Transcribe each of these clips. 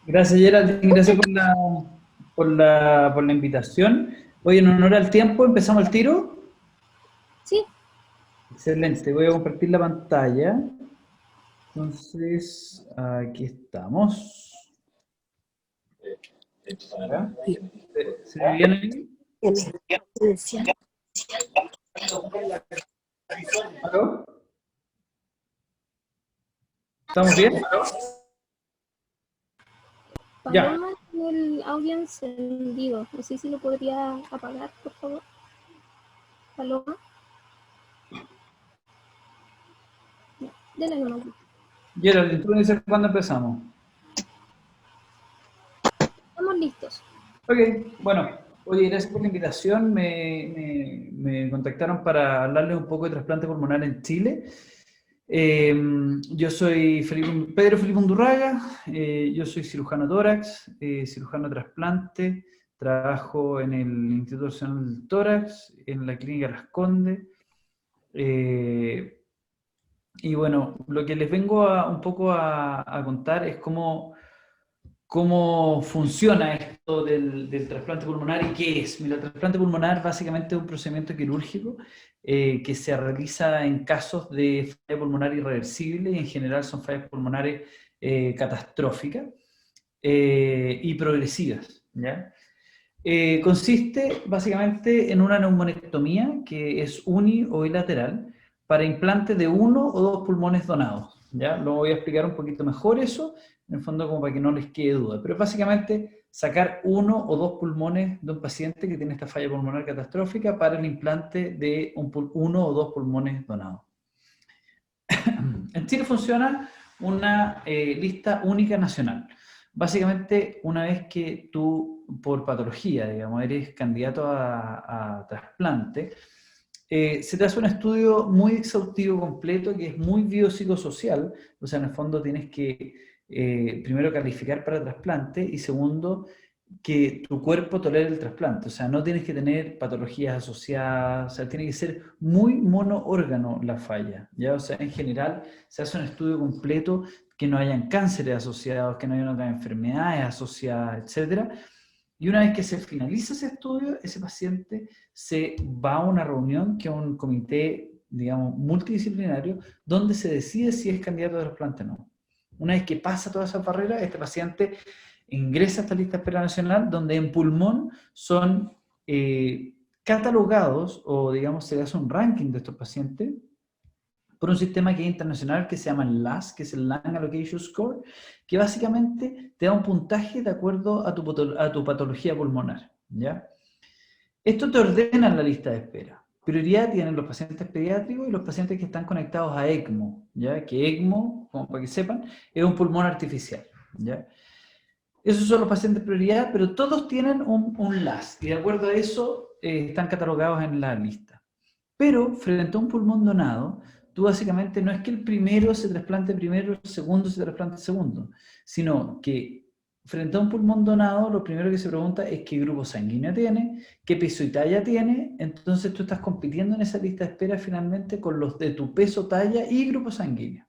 Gracias, Geraldine, gracias por la invitación. Oye, en honor al tiempo, empezamos el tiro. Sí, Excelente, voy a compartir la pantalla. Entonces, aquí estamos. ¿Ya? ¿Se ve bien ahí? emergencia. ¿Aló? ¿Estamos bien? Ya. Paloma tiene el audio encendido. No sé si lo podría apagar, por favor. Paloma, denle nomás. Geraldine, tú me dices cuándo empezamos. Estamos listos. Ok, bueno, oye, gracias por la invitación. Me contactaron para hablarles un poco de trasplante pulmonar en Chile. Eh, yo soy Pedro Felipe Undurraga, yo soy cirujano tórax, cirujano trasplante, trabajo en el Instituto Nacional del Tórax, en la Clínica Las Condes. eh, y bueno, lo que les vengo un poco a contar es cómo funciona esto del trasplante pulmonar y qué es. Mira, el trasplante pulmonar básicamente es un procedimiento quirúrgico que se realiza en casos de falla pulmonar irreversible y en general son fallas pulmonares catastróficas y progresivas, ¿ya? Consiste básicamente en una neumonectomía que es uni o bilateral para implante de uno o dos pulmones donados. ¿Ya? Lo voy a explicar un poquito mejor eso, en el fondo como para que no les quede duda. Pero básicamente sacar uno o dos pulmones de un paciente que tiene esta falla pulmonar catastrófica para el implante de uno o dos pulmones donados. En Chile funciona una lista única nacional. Básicamente, una vez que tú, por patología, digamos, eres candidato a trasplante, se te hace un estudio muy exhaustivo, completo, que es muy biopsicosocial. O sea, en el fondo tienes que, primero, calificar para trasplante y segundo, que tu cuerpo tolere el trasplante. O sea, no tienes que tener patologías asociadas, o sea, tiene que ser muy monoórgano la falla, ¿ya? O sea, en general se hace un estudio completo que no hayan cánceres asociados, que no hayan otras enfermedades asociadas, etcétera. Y una vez que se finaliza ese estudio, ese paciente se va a una reunión que es un comité, digamos, multidisciplinario, donde se decide si es candidato a trasplante o no. Una vez que pasa toda esa barrera, este paciente ingresa a esta lista de espera nacional, donde en pulmón son catalogados, o digamos, se hace un ranking de estos pacientes, por un sistema que es internacional que se llama el LAS, que es el Lung Allocation Score, que básicamente te da un puntaje de acuerdo a tu patología pulmonar, ¿ya? Esto te ordena en la lista de espera. Prioridad tienen los pacientes pediátricos y los pacientes que están conectados a ECMO, ¿ya? Que ECMO, como para que sepan, es un pulmón artificial, ¿ya? Esos son los pacientes de prioridad, pero todos tienen un LAS y de acuerdo a eso están catalogados en la lista. Pero frente a un pulmón donado, tú básicamente no es que el primero se trasplante primero, el segundo se trasplante segundo, sino que frente a un pulmón donado, lo primero que se pregunta es qué grupo sanguíneo tiene, qué peso y talla tiene, entonces tú estás compitiendo en esa lista de espera finalmente con los de tu peso, talla y grupo sanguíneo.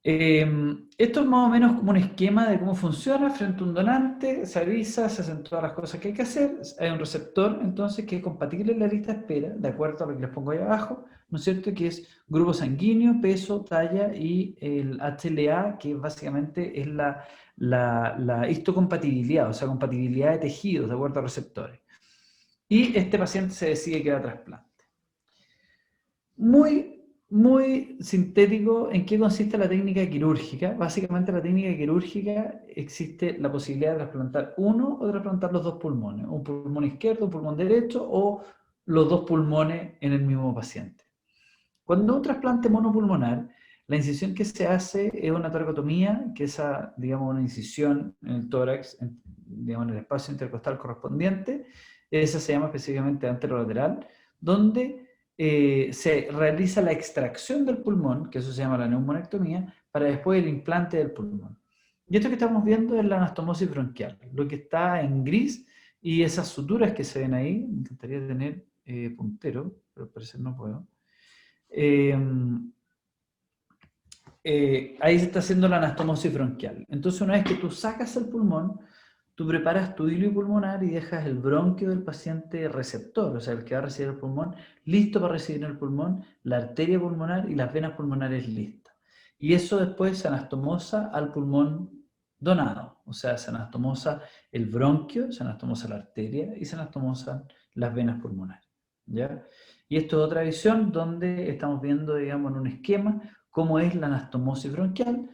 Esto es más o menos como un esquema de cómo funciona frente a un donante, se avisa, se hacen todas las cosas que hay que hacer, hay un receptor entonces que es compatible en la lista de espera, de acuerdo a lo que les pongo ahí abajo, ¿no es cierto? Que es grupo sanguíneo, peso, talla y el HLA, que básicamente es la histocompatibilidad, o sea, compatibilidad de tejidos de acuerdo a receptores. Y este paciente se decide que da trasplante. Muy sintético en qué consiste la técnica quirúrgica. Básicamente la técnica quirúrgica existe la posibilidad de trasplantar uno o de trasplantar los dos pulmones, un pulmón izquierdo, un pulmón derecho o los dos pulmones en el mismo paciente. Cuando un trasplante monopulmonar, la incisión que se hace es una toracotomía, que es, digamos, una incisión en el tórax, digamos, en el espacio intercostal correspondiente. Esa se llama específicamente anterolateral, donde se realiza la extracción del pulmón, que eso se llama la neumonectomía, para después el implante del pulmón. Y esto que estamos viendo es la anastomosis bronquial, lo que está en gris y esas suturas que se ven ahí, me encantaría tener puntero, pero al parecer no puedo. Eh, ahí se está haciendo la anastomosis bronquial. Entonces, una vez que tú sacas el pulmón, tú preparas tu hilo pulmonar y dejas el bronquio del paciente receptor, o sea, el que va a recibir el pulmón, listo para recibir el pulmón, la arteria pulmonar y las venas pulmonares listas. Y eso después se anastomosa al pulmón donado, o sea, se anastomosa el bronquio, se anastomosa la arteria y se anastomosan las venas pulmonares, ¿ya? Y esto es otra visión donde estamos viendo, digamos, en un esquema cómo es la anastomosis bronquial,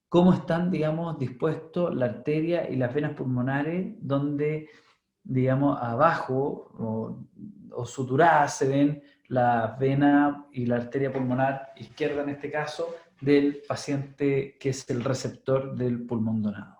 cómo están, digamos, dispuestos la arteria y las venas pulmonares, donde, digamos, abajo o suturadas se ven la vena y la arteria pulmonar izquierda, en este caso, del paciente que es el receptor del pulmón donado.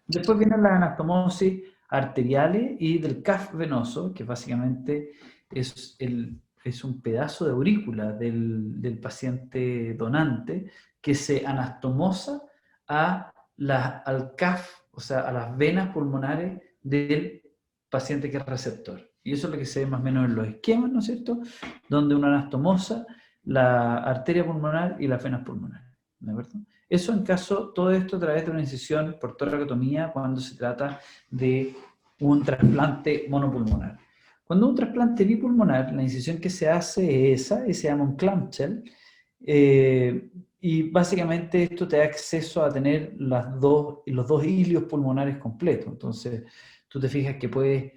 Después vienen las anastomosis arteriales y del CAF venoso, que básicamente es un pedazo de aurícula del paciente donante que se anastomosa al CAF, o sea, a las venas pulmonares del paciente que es receptor. Y eso es lo que se ve más o menos en los esquemas, ¿no es cierto? Donde uno anastomosa la arteria pulmonar y las venas pulmonares, ¿de acuerdo? Eso en caso, todo esto a través de una incisión por toracotomía cuando se trata de un trasplante monopulmonar. Cuando un trasplante bipulmonar, la incisión que se hace es esa, y se llama un clamshell, y básicamente esto te da acceso a tener los dos hilios pulmonares completos. Entonces, tú te fijas que puedes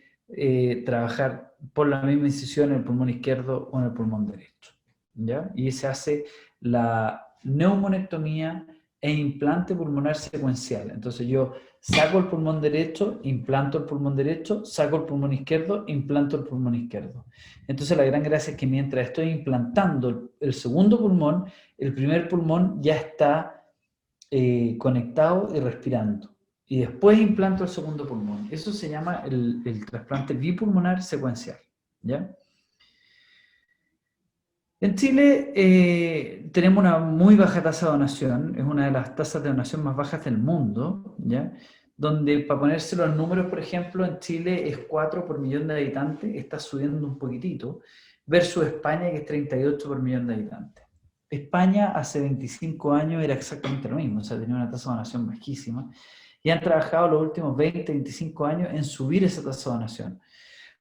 trabajar por la misma incisión en el pulmón izquierdo o en el pulmón derecho, ¿ya? Y se hace la neumonectomía e implante pulmonar secuencial. Entonces yo saco el pulmón derecho, implanto el pulmón derecho, saco el pulmón izquierdo, implanto el pulmón izquierdo. Entonces la gran gracia es que mientras estoy implantando el segundo pulmón, el primer pulmón ya está conectado y respirando. Y después implanto el segundo pulmón. Eso se llama el trasplante bipulmonar secuencial, ¿ya? En Chile tenemos una muy baja tasa de donación, es una de las tasas de donación más bajas del mundo, ¿ya? Donde, para ponérselo en números, por ejemplo, en Chile es 4 por millón de habitantes, está subiendo un poquitito, versus España, que es 38 por millón de habitantes. España hace 25 años era exactamente lo mismo, o sea, tenía una tasa de donación bajísima, y han trabajado los últimos 20, 25 años en subir esa tasa de donación.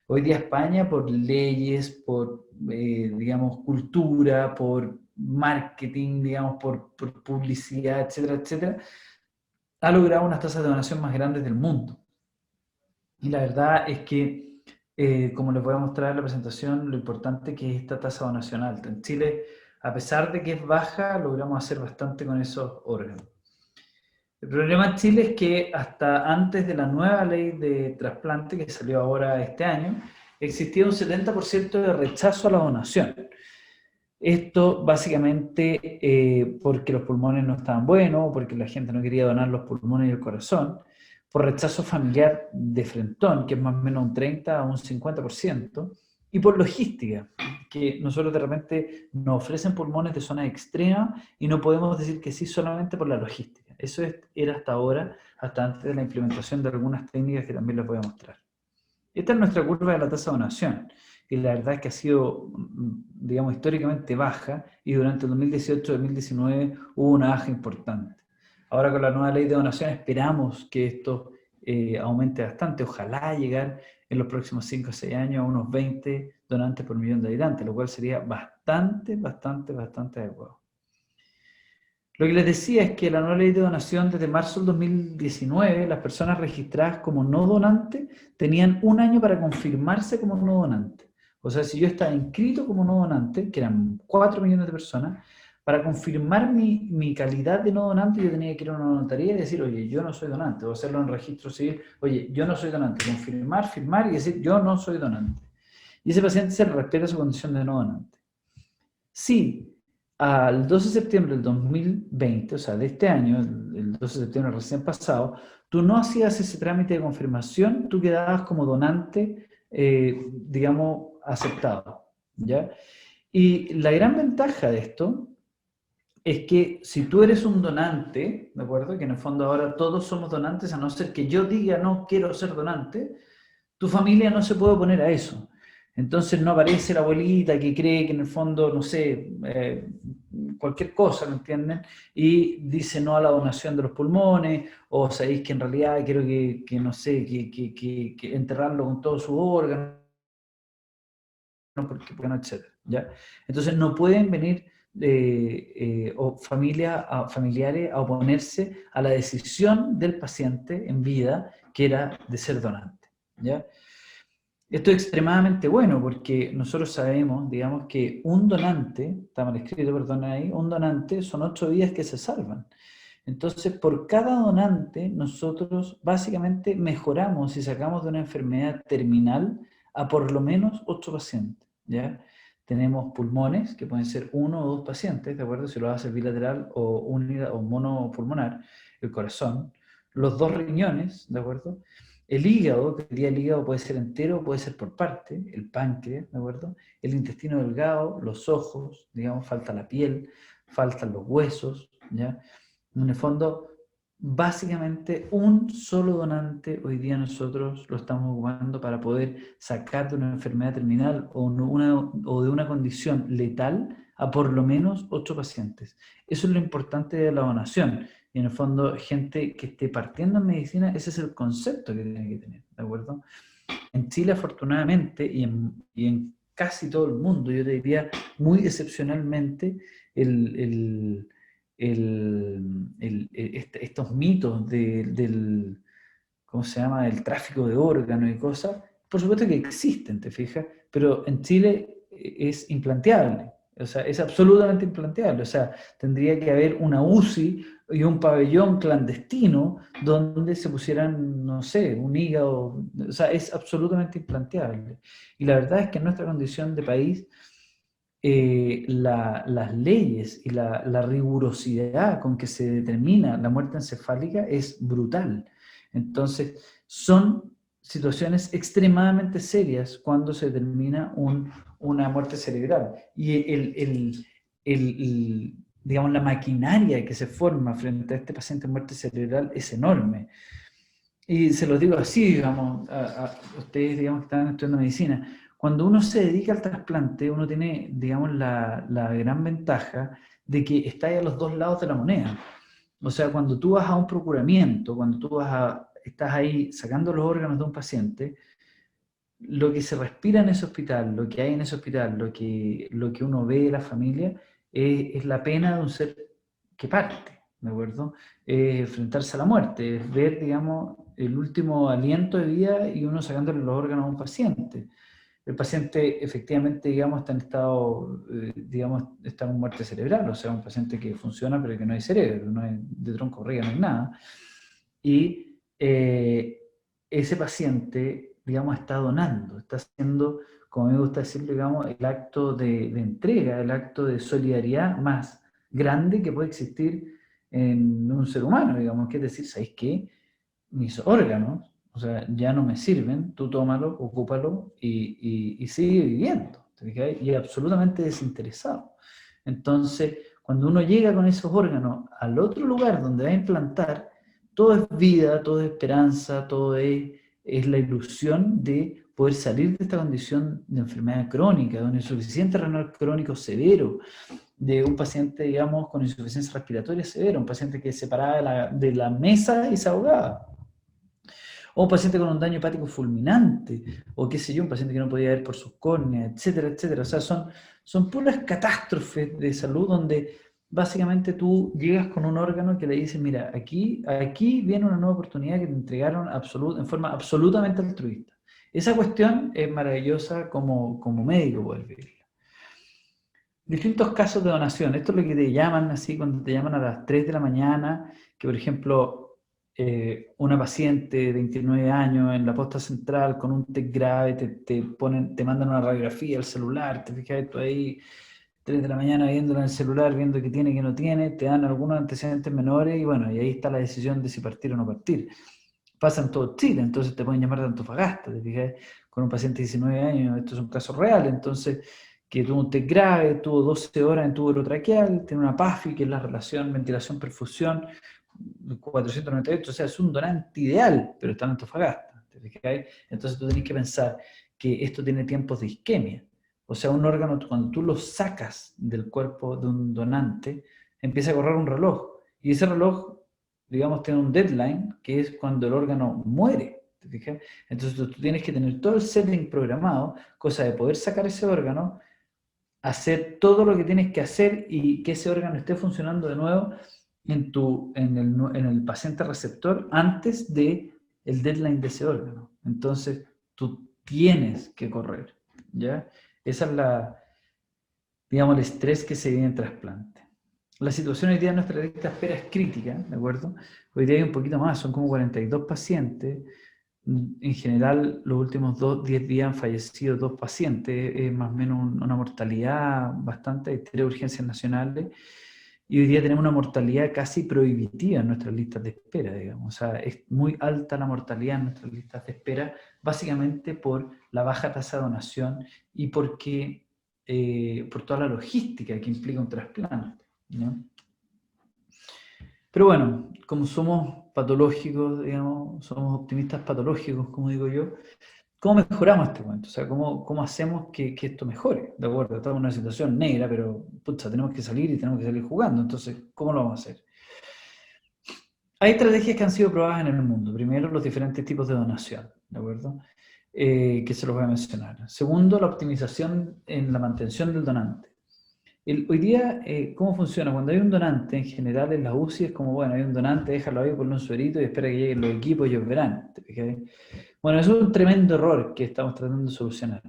Hoy día España, por leyes, por, digamos, cultura, por marketing, digamos, por publicidad, etcétera, etcétera, ha logrado unas tasas de donación más grandes del mundo. Y la verdad es que, como les voy a mostrar en la presentación, lo importante que es esta tasa donación alta. En Chile, a pesar de que es baja, logramos hacer bastante con esos órganos. El problema en Chile es que hasta antes de la nueva ley de trasplante, que salió ahora este año, existía un 70% de rechazo a la donación. Esto básicamente porque los pulmones no estaban buenos, porque la gente no quería donar los pulmones y el corazón, por rechazo familiar de frentón, que es más o menos un 30 a un 50%, y por logística, que nosotros de repente nos ofrecen pulmones de zonas extremas y no podemos decir que sí solamente por la logística. Eso era hasta ahora, hasta antes de la implementación de algunas técnicas que también les voy a mostrar. Esta es nuestra curva de la tasa de donación, y la verdad es que ha sido, digamos, históricamente baja, y durante el 2018-2019 hubo una baja importante. Ahora con la nueva ley de donación esperamos que esto aumente bastante, ojalá llegar en los próximos 5 o 6 años a unos 20 donantes por millón de habitantes, lo cual sería bastante adecuado. Lo que les decía es que la nueva ley de donación desde marzo del 2019, las personas registradas como no donantes tenían un año para confirmarse como no donante. O sea, si yo estaba inscrito como no donante, que eran 4 millones de personas, para confirmar mi calidad de no donante yo tenía que ir a una notaría y decir, oye, yo no soy donante, o hacerlo en registro civil, oye, yo no soy donante, confirmar, firmar y decir, yo no soy donante. Y ese paciente se le respeta su condición de no donante. Sí. Al 12 de septiembre del 2020, o sea, de este año, el 12 de septiembre recién pasado, tú no hacías ese trámite de confirmación, tú quedabas como donante, digamos, aceptado, ¿ya? Y la gran ventaja de esto es que si tú eres un donante, ¿de acuerdo? Que en el fondo ahora todos somos donantes, a no ser que yo diga no quiero ser donante, tu familia no se puede oponer a eso. Entonces no aparece la abuelita que cree que en el fondo, no sé, cualquier cosa, ¿me entienden? Y dice no a la donación de los pulmones, o sabéis que en realidad quiero que no sé, que enterrarlo con todos sus órganos, porque no, etcétera, ¿ya? Entonces no pueden venir o familiares a oponerse a la decisión del paciente en vida, que era de ser donante, ¿ya? Esto es extremadamente bueno porque nosotros sabemos, digamos, que un donante, está mal escrito, perdón ahí, un donante son 8 vidas que se salvan. Entonces, por cada donante, nosotros básicamente mejoramos y sacamos de una enfermedad terminal a por lo menos 8 pacientes, ¿ya? Tenemos pulmones, que pueden ser 1 o 2 pacientes, ¿de acuerdo? Si lo haces bilateral o monopulmonar, el corazón, los 2 riñones, ¿de acuerdo? El hígado, que el día el hígado puede ser entero, puede ser por parte, el páncreas, ¿de acuerdo? El intestino delgado, los ojos, digamos, falta la piel, faltan los huesos, ¿ya? En el fondo, básicamente un solo donante hoy día nosotros lo estamos ocupando para poder sacar de una enfermedad terminal o de una condición letal a por lo menos 8 pacientes. Eso es lo importante de la donación. Y en el fondo, gente que esté partiendo en medicina, ese es el concepto que tiene que tener, ¿de acuerdo? En Chile, afortunadamente, y en casi todo el mundo, yo te diría muy excepcionalmente, estos mitos del, ¿cómo se llama?, del tráfico de órganos y cosas, por supuesto que existen, te fijas, pero en Chile es implanteable, o sea, es absolutamente implanteable, o sea, tendría que haber una UCI y un pabellón clandestino donde se pusieran, no sé, un hígado, o sea, es absolutamente implanteable. Y la verdad es que en nuestra condición de país, las leyes y la rigurosidad con que se determina la muerte encefálica es brutal. Entonces, son situaciones extremadamente serias cuando se determina una muerte cerebral. Y digamos, la maquinaria que se forma frente a este paciente en muerte cerebral es enorme. Y se los digo así, digamos, a ustedes, digamos, que están estudiando medicina. Cuando uno se dedica al trasplante, uno tiene, digamos, la gran ventaja de que está ahí a los dos lados de la moneda. O sea, cuando tú vas a un procuramiento, cuando tú estás ahí sacando los órganos de un paciente, lo que se respira en ese hospital, lo que hay en ese hospital, lo que uno ve de la familia, es la pena de un ser que parte, ¿de acuerdo? Enfrentarse a la muerte, es ver, digamos, el último aliento de vida y uno sacándole los órganos a un paciente. El paciente efectivamente, digamos, está en estado, digamos, está en muerte cerebral, o sea, un paciente que funciona pero que no hay cerebro, no hay de tronco arriba, no hay nada. Y ese paciente, digamos, está donando, está haciendo, como me gusta decirlo, digamos, el acto de entrega, el acto de solidaridad más grande que puede existir en un ser humano, digamos, que es decir, ¿sabéis qué? Mis órganos, o sea, ya no me sirven, tú tómalo, ocúpalo y sigue viviendo, ¿te fijas? Y absolutamente desinteresado. Entonces, cuando uno llega con esos órganos al otro lugar donde va a implantar, todo es vida, todo es esperanza, todo es la ilusión de poder salir de esta condición de enfermedad crónica, de un insuficiente renal crónico severo, de un paciente, digamos, con insuficiencia respiratoria severa, un paciente que se paraba de la mesa y se ahogaba. O un paciente con un daño hepático fulminante, o qué sé yo, un paciente que no podía ver por sus córneas, etcétera, etcétera. O sea, son puras catástrofes de salud donde básicamente tú llegas con un órgano que le dices, mira, aquí viene una nueva oportunidad que te entregaron en forma absolutamente altruista. Esa cuestión es maravillosa como médico poder vivirla. Distintos casos de donación. Esto es lo que te llaman así cuando te llaman a las 3 de la mañana, que por ejemplo una paciente de 29 años en la posta central con un TEC grave, te mandan una radiografía al celular, te fijas tú ahí 3 de la mañana viéndola en el celular, viendo qué tiene, qué no tiene, te dan algunos antecedentes menores y bueno, y ahí está la decisión de si partir o no partir. Pasa en todo Chile, entonces te pueden llamar de Antofagasta, te fijas, con un paciente de 19 años, esto es un caso real, entonces que tuvo un TEC grave, tuvo 12 horas en tubo urotraqueal, tiene una PAFI, que es la relación ventilación-perfusión, 498, o sea, es un donante ideal, pero está en Antofagasta, ¿te fijáis? Entonces tú tenés que pensar, que esto tiene tiempos de isquemia. O sea, un órgano, cuando tú lo sacas del cuerpo de un donante, empieza a correr un reloj. Y ese reloj, digamos, tiene un deadline, que es cuando el órgano muere. ¿Te fijas? Entonces tú tienes que tener todo el setting programado, cosa de poder sacar ese órgano, hacer todo lo que tienes que hacer y que ese órgano esté funcionando de nuevo en el paciente receptor antes de el deadline de ese órgano. Entonces, tú tienes que correr, ¿ya? Esa es digamos, el estrés que se vive en trasplante. La situación hoy día en nuestra lista de espera es crítica, ¿de acuerdo? Hoy día hay un poquito más, son como 42 pacientes. En general, los últimos 10 días han fallecido 2 pacientes, es más o menos una mortalidad bastante, hay 3 urgencias nacionales, y hoy día tenemos una mortalidad casi prohibitiva en nuestras listas de espera, digamos. O sea, es muy alta la mortalidad en nuestras listas de espera, básicamente por la baja tasa de donación y porque, por toda la logística que implica un trasplante, ¿no? Pero bueno, como somos patológicos, digamos, somos optimistas patológicos, como digo yo, ¿cómo mejoramos este cuento? O sea, ¿cómo hacemos que esto mejore? De acuerdo, estamos en una situación negra, pero pucha, tenemos que salir y tenemos que salir jugando. Entonces, ¿cómo lo vamos a hacer? Hay estrategias que han sido probadas en el mundo. Primero, los diferentes tipos de donación, ¿de acuerdo? Que se los voy a mencionar. Segundo, la optimización en la mantención del donante. Hoy día, ¿cómo funciona? Cuando hay un donante, en general en la UCI es como, bueno, hay un donante, déjalo ahí, ponle un suerito y espera que lleguen los equipos y ellos verán. Bueno, eso es un tremendo error que estamos tratando de solucionar.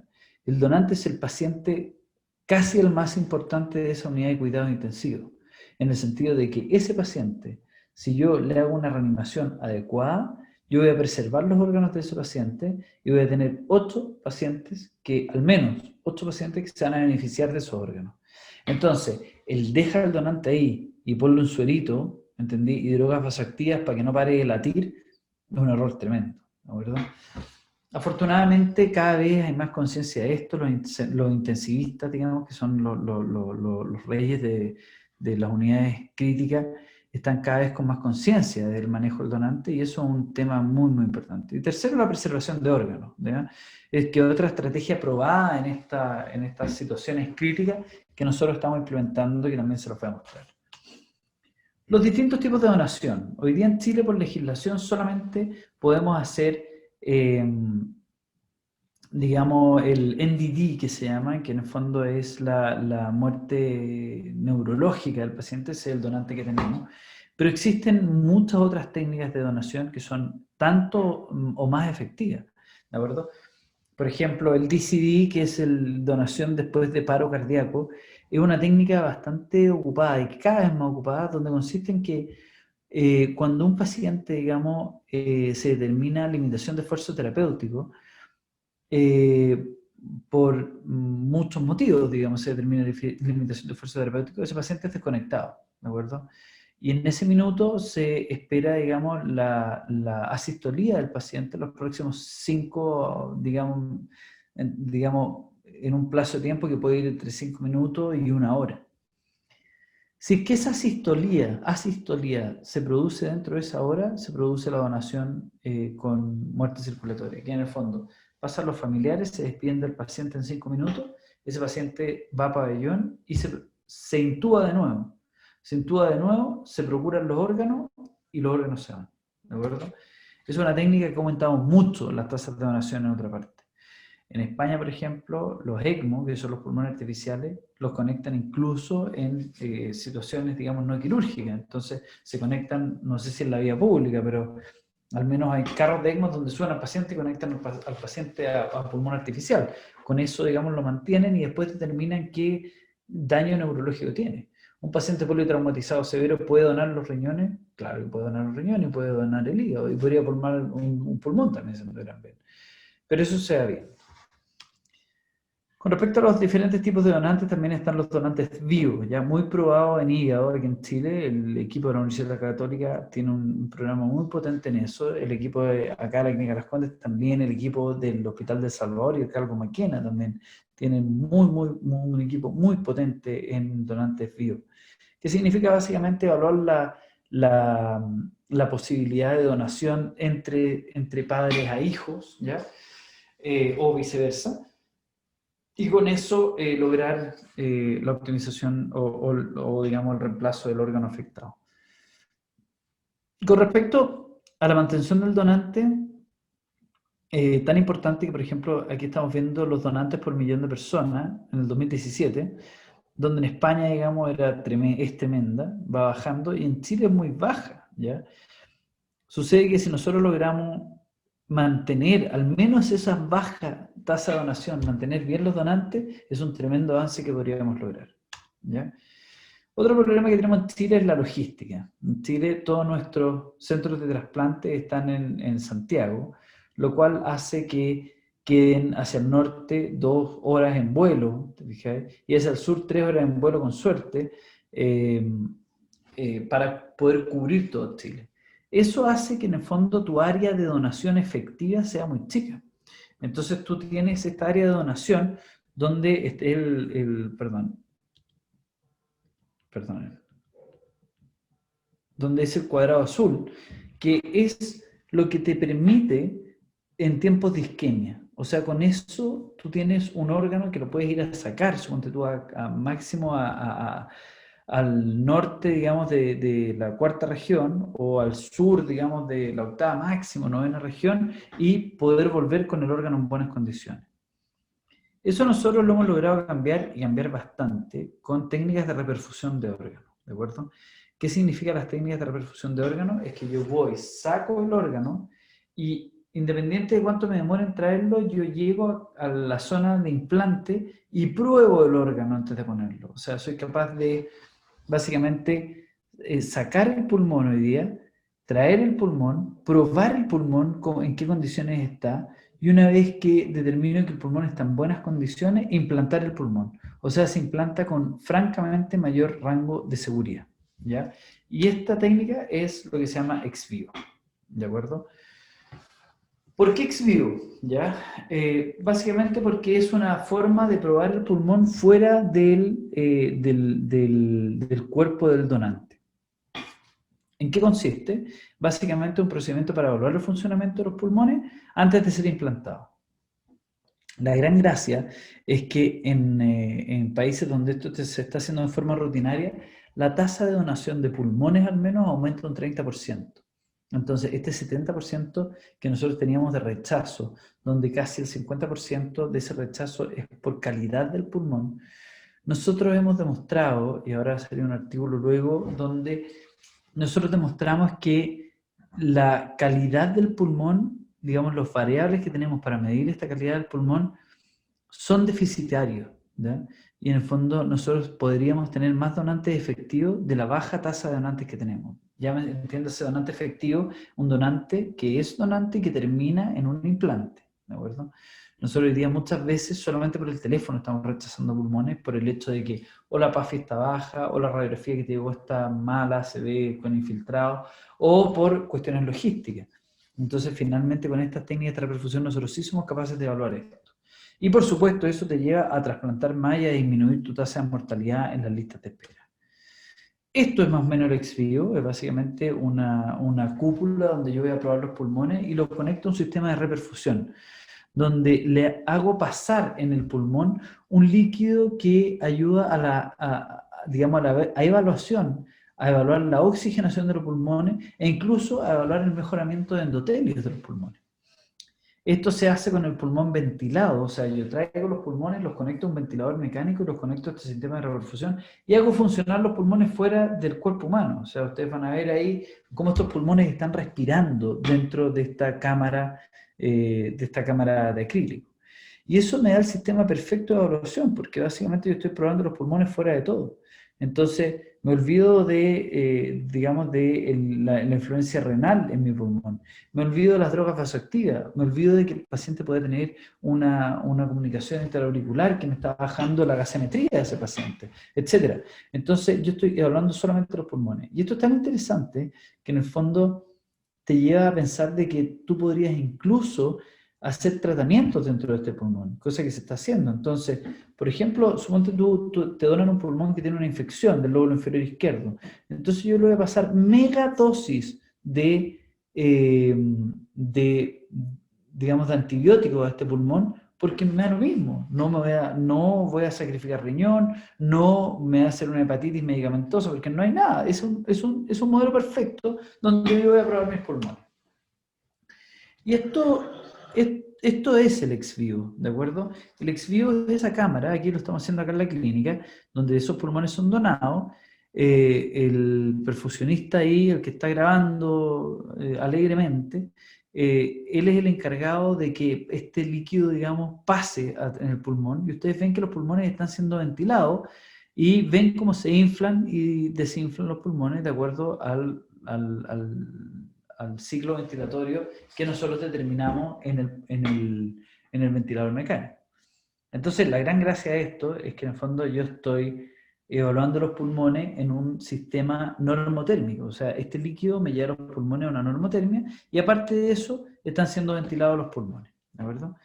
El donante es el paciente casi el más importante de esa unidad de cuidados intensivos, en el sentido de que ese paciente, si yo le hago una reanimación adecuada, yo voy a preservar los órganos de ese paciente y voy a tener 8 pacientes al menos 8 pacientes que se van a beneficiar de esos órganos. Entonces, el dejar al donante ahí y ponle un suerito, ¿entendí? Y drogas vasoactivas para que no pare de latir, es un error tremendo, ¿no? ¿Verdad? Afortunadamente, cada vez hay más conciencia de esto. Los intensivistas, digamos, que son los reyes de las unidades críticas, están cada vez con más conciencia del manejo del donante y eso es un tema muy, muy importante. Y tercero, la preservación de órganos, ¿verdad? Es que otra estrategia probada en estas situaciones críticas que nosotros estamos implementando y que también se los voy a mostrar. Los distintos tipos de donación. Hoy día en Chile, por legislación, solamente podemos hacer, digamos, el NDD que se llama, que en el fondo es la muerte neurológica del paciente, ese es el donante que tenemos. Pero existen muchas otras técnicas de donación que son tanto o más efectivas, ¿de acuerdo? Por ejemplo, el DCD, que es el donación después de paro cardíaco, es una técnica bastante ocupada y cada vez más ocupada, donde consiste en que cuando un paciente, digamos, se determina limitación de esfuerzo terapéutico, eh, por muchos motivos, digamos, se determina limitación de esfuerzo terapéutico, ese paciente es desconectado, ¿de acuerdo? Y en ese minuto se espera, digamos, la asistolía del paciente los próximos 5, digamos, en un plazo de tiempo que puede ir entre 5 minutos y 1 hora. Si es que esa asistolía se produce dentro de esa hora, se produce la donación con muerte circulatoria, que en el fondo pasan los familiares, se despiden del paciente en 5 minutos, ese paciente va a pabellón y se intuba de nuevo. Se intuba de nuevo, se procuran los órganos y los órganos se van. ¿De acuerdo? Es una técnica que ha aumentado mucho las tasas de donación en otra parte. En España, por ejemplo, los ECMO, que son los pulmones artificiales, los conectan incluso en situaciones, digamos, no quirúrgicas. Entonces, se conectan, no sé si en la vía pública, pero al menos hay carros de ECMO donde suben al paciente y conectan al paciente a pulmón artificial. Con eso, digamos, lo mantienen y después determinan qué daño neurológico tiene. Un paciente politraumatizado severo puede donar los riñones, claro que puede donar los riñones, puede donar el hígado y podría formar un pulmón también, se podrán ver. Pero eso se ha visto. Con respecto a los diferentes tipos de donantes, también están los donantes vivos, ya muy probados en hígado. Aquí en Chile, el equipo de la Universidad Católica tiene un programa muy potente en eso. El equipo de acá, la Clínica Las Condes, también el equipo del Hospital de Salvador y el Carlos Maquena también tienen un equipo muy potente en donantes vivos. Que significa básicamente evaluar la posibilidad de donación entre padres a hijos, ¿ya? o viceversa, y con eso lograr la optimización o, digamos, el reemplazo del órgano afectado. Con respecto a la mantención del donante, tan importante que, por ejemplo, aquí estamos viendo los donantes por millón de personas en el 2017, donde en España, digamos, es tremenda, va bajando, y en Chile es muy baja, ¿ya? Sucede que si nosotros logramos mantener al menos esa baja tasa de donación, mantener bien los donantes, es un tremendo avance que podríamos lograr, ¿ya? Otro problema que tenemos en Chile es la logística. En Chile todos nuestros centros de trasplante están en Santiago, lo cual hace que queden hacia el norte 2 horas en vuelo, ¿te fijas? Y hacia el sur 3 horas en vuelo con suerte, para poder cubrir todo Chile. Eso hace que en el fondo tu área de donación efectiva sea muy chica. Entonces tú tienes esta área de donación donde donde es el cuadrado azul, que es lo que te permite en tiempos de isquemia. O sea, con eso tú tienes un órgano que lo puedes ir a sacar, suponte tú máximo al norte, digamos, de la cuarta región, o al sur, digamos, de la octava máximo, novena región, y poder volver con el órgano en buenas condiciones. Eso nosotros lo hemos logrado cambiar, y cambiar bastante, con técnicas de reperfusión de órganos, ¿de acuerdo? ¿Qué significan las técnicas de reperfusión de órganos? Es que yo voy, saco el órgano, y independiente de cuánto me demore en traerlo, yo llego a la zona de implante y pruebo el órgano antes de ponerlo. O sea, soy capaz de, básicamente, sacar el pulmón hoy día, traer el pulmón, probar el pulmón, en qué condiciones está, y una vez que determino que el pulmón está en buenas condiciones, implantar el pulmón. O sea, se implanta con francamente mayor rango de seguridad, ¿ya? Y esta técnica es lo que se llama ex vivo, ¿de acuerdo? ¿Por qué ex vivo? ¿Ya? Básicamente porque es una forma de probar el pulmón fuera del cuerpo del donante. ¿En qué consiste? Básicamente un procedimiento para evaluar el funcionamiento de los pulmones antes de ser implantado. La gran gracia es que en países donde esto se está haciendo de forma rutinaria, la tasa de donación de pulmones al menos aumenta un 30%. Entonces, este 70% que nosotros teníamos de rechazo, donde casi el 50% de ese rechazo es por calidad del pulmón, nosotros hemos demostrado, y ahora salió un artículo luego, donde nosotros demostramos que la calidad del pulmón, digamos, los variables que tenemos para medir esta calidad del pulmón son deficitarios, ¿ya? Y en el fondo nosotros podríamos tener más donantes efectivos de la baja tasa de donantes que tenemos. Ya me entiéndase, donante efectivo, un donante que es donante y que termina en un implante, ¿de acuerdo? Nosotros hoy día muchas veces solamente por el teléfono estamos rechazando pulmones por el hecho de que o la PAFI está baja, o la radiografía que te llegó está mala, se ve con infiltrado, o por cuestiones logísticas. Entonces, finalmente, con estas técnicas de reperfusión nosotros sí somos capaces de evaluar esto. Y por supuesto, eso te lleva a trasplantar más y a disminuir tu tasa de mortalidad en las listas de espera. Esto es más o menos el ex vivo, es básicamente una cúpula donde yo voy a probar los pulmones y lo conecto a un sistema de reperfusión, donde le hago pasar en el pulmón un líquido que ayuda a evaluación, a evaluar la oxigenación de los pulmones e incluso a evaluar el mejoramiento de endotelios de los pulmones. Esto se hace con el pulmón ventilado, o sea, yo traigo los pulmones, los conecto a un ventilador mecánico y los conecto a este sistema de reperfusión y hago funcionar los pulmones fuera del cuerpo humano. O sea, ustedes van a ver ahí cómo estos pulmones están respirando dentro de esta cámara de acrílico. Y eso me da el sistema perfecto de evaluación, porque básicamente yo estoy probando los pulmones fuera de todo. Entonces, me olvido digamos, la influencia renal en mi pulmón. Me olvido de las drogas vasoactivas. Me olvido de que el paciente puede tener una comunicación interauricular que me está bajando la gasimetría de ese paciente, etc. Entonces, yo estoy hablando solamente de los pulmones. Y esto es tan interesante que en el fondo te lleva a pensar de que tú podrías incluso hacer tratamientos dentro de este pulmón, cosa que se está haciendo. Entonces, por ejemplo, suponte tú te donan un pulmón que tiene una infección del lóbulo inferior izquierdo. Entonces yo le voy a pasar megadosis de digamos, de antibiótico a este pulmón, porque me da lo mismo. No voy a sacrificar riñón, no me va a hacer una hepatitis medicamentosa, porque no hay nada. Es un modelo perfecto donde yo voy a probar mis pulmones. Y esto es el ex vivo, ¿de acuerdo? El ex vivo es esa cámara, aquí lo estamos haciendo acá en la clínica, donde esos pulmones son donados. El perfusionista ahí, el que está grabando alegremente, él es el encargado de que este líquido, digamos, pase en el pulmón, y ustedes ven que los pulmones están siendo ventilados y ven cómo se inflan y desinflan los pulmones de acuerdo al ciclo ventilatorio que nosotros determinamos en el ventilador mecánico. Entonces, la gran gracia de esto es que en el fondo yo estoy evaluando los pulmones en un sistema normotérmico. O sea, este líquido me lleva a los pulmones a una normotermia y aparte de eso, están siendo ventilados los pulmones. ¿De acuerdo?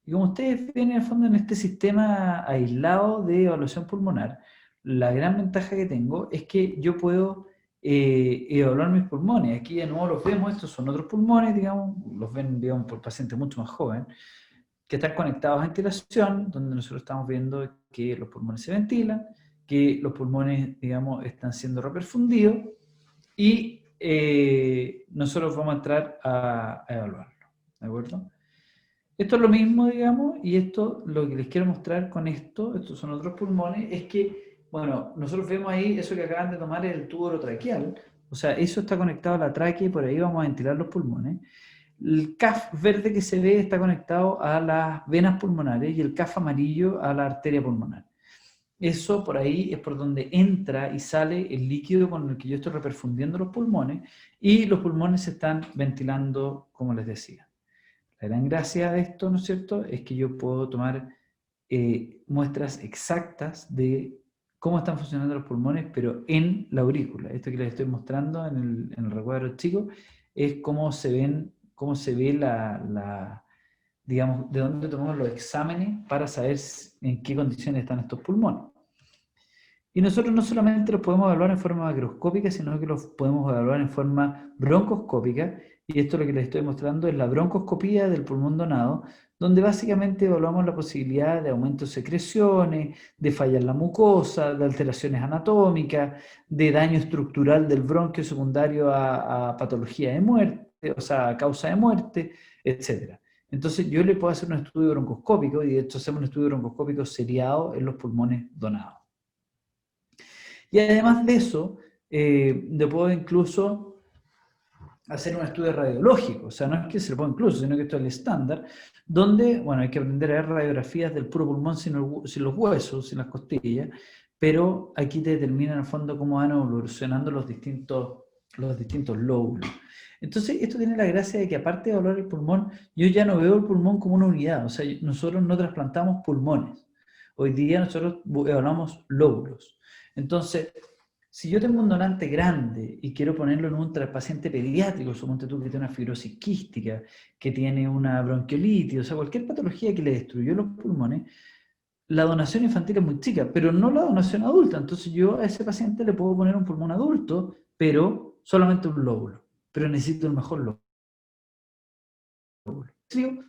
Y como ustedes ven en el fondo en este sistema aislado de evaluación pulmonar, la gran ventaja que tengo es que yo puedo evaluar mis pulmones. Aquí de nuevo los vemos, estos son otros pulmones, digamos, los ven, digamos, por pacientes mucho más jóvenes, que están conectados a ventilación, donde nosotros estamos viendo que los pulmones se ventilan, que los pulmones, digamos, están siendo reperfundidos y nosotros vamos a entrar a evaluarlo. ¿De acuerdo? Esto es lo mismo, digamos, y esto, lo que les quiero mostrar con esto, estos son otros pulmones, es que, bueno, nosotros vemos ahí, eso que acaban de tomar es el tubo orotraqueal, o sea, eso está conectado a la tráquea y por ahí vamos a ventilar los pulmones. El CAF verde que se ve está conectado a las venas pulmonares y el CAF amarillo a la arteria pulmonar. Eso por ahí es por donde entra y sale el líquido con el que yo estoy reperfundiendo los pulmones y los pulmones se están ventilando, como les decía. La gran gracia de esto, ¿no es cierto?, es que yo puedo tomar muestras exactas de cómo están funcionando los pulmones, pero en la aurícula. Esto que les estoy mostrando en el recuadro chico es cómo se ve digamos, de dónde tomamos los exámenes para saber en qué condiciones están estos pulmones. Y nosotros no solamente los podemos evaluar en forma macroscópica, sino que los podemos evaluar en forma broncoscópica, y esto lo que les estoy mostrando es la broncoscopía del pulmón donado, donde básicamente evaluamos la posibilidad de aumento de secreciones, de falla en la mucosa, de alteraciones anatómicas, de daño estructural del bronquio secundario a patología de muerte, o sea, a causa de muerte, etc. Entonces yo le puedo hacer un estudio broncoscópico, y de hecho hacemos un estudio broncoscópico seriado en los pulmones donados. Y además de eso, le puedo incluso hacer un estudio radiológico, o sea, no es que se lo puedo incluso, sino que esto es el estándar, donde, bueno, hay que aprender a ver radiografías del puro pulmón sin los huesos, sin las costillas, pero aquí te determina en el fondo cómo van evolucionando los distintos lóbulos. Entonces, esto tiene la gracia de que aparte de evaluar el pulmón, yo ya no veo el pulmón como una unidad, o sea, nosotros no trasplantamos pulmones. Hoy día nosotros evaluamos lóbulos. Entonces, si yo tengo un donante grande y quiero ponerlo en un paciente pediátrico, suponte tú que tiene una fibrosis quística, que tiene una bronquiolitis, o sea, cualquier patología que le destruyó los pulmones, la donación infantil es muy chica, pero no la donación adulta. Entonces yo a ese paciente le puedo poner un pulmón adulto, pero solamente un lóbulo. Pero necesito el mejor lóbulo.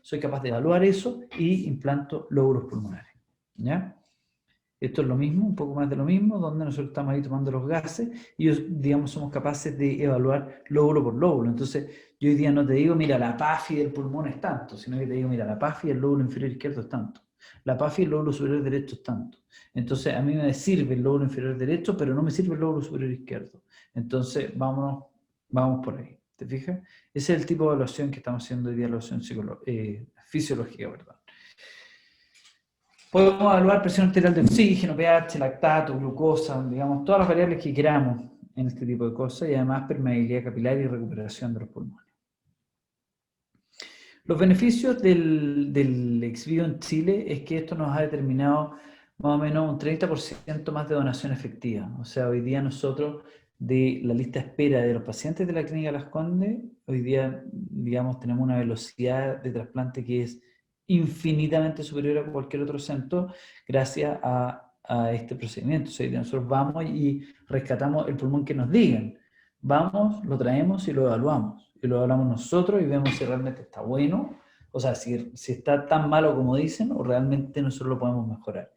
Soy capaz de evaluar eso y implanto lóbulos pulmonares. ¿Ya? Esto es lo mismo, un poco más de lo mismo, donde nosotros estamos ahí tomando los gases y, digamos, somos capaces de evaluar lóbulo por lóbulo. Entonces, yo hoy día no te digo, mira, la PAFI del pulmón es tanto, sino que te digo, mira, la PAFI del lóbulo inferior izquierdo es tanto. La PAFI del lóbulo superior derecho es tanto. Entonces, a mí me sirve el lóbulo inferior derecho, pero no me sirve el lóbulo superior izquierdo. Entonces, vamos por ahí. ¿Te fijas? Ese es el tipo de evaluación que estamos haciendo hoy día, evaluación fisiológica, ¿verdad? Podemos evaluar presión arterial de oxígeno, pH, lactato, glucosa, digamos, todas las variables que queramos en este tipo de cosas, y además permeabilidad capilar y recuperación de los pulmones. Los beneficios del ex vivo en Chile es que esto nos ha determinado más o menos un 30% más de donación efectiva. O sea, hoy día nosotros, de la lista de espera de los pacientes de la Clínica Las Condes, hoy día, digamos, tenemos una velocidad de trasplante que es infinitamente superior a cualquier otro centro gracias a este procedimiento. O sea, nosotros vamos y rescatamos el pulmón que nos digan. Vamos, lo traemos y lo evaluamos. Y lo evaluamos nosotros y vemos si realmente está bueno, O sea, si está tan malo como dicen o realmente nosotros lo podemos mejorar.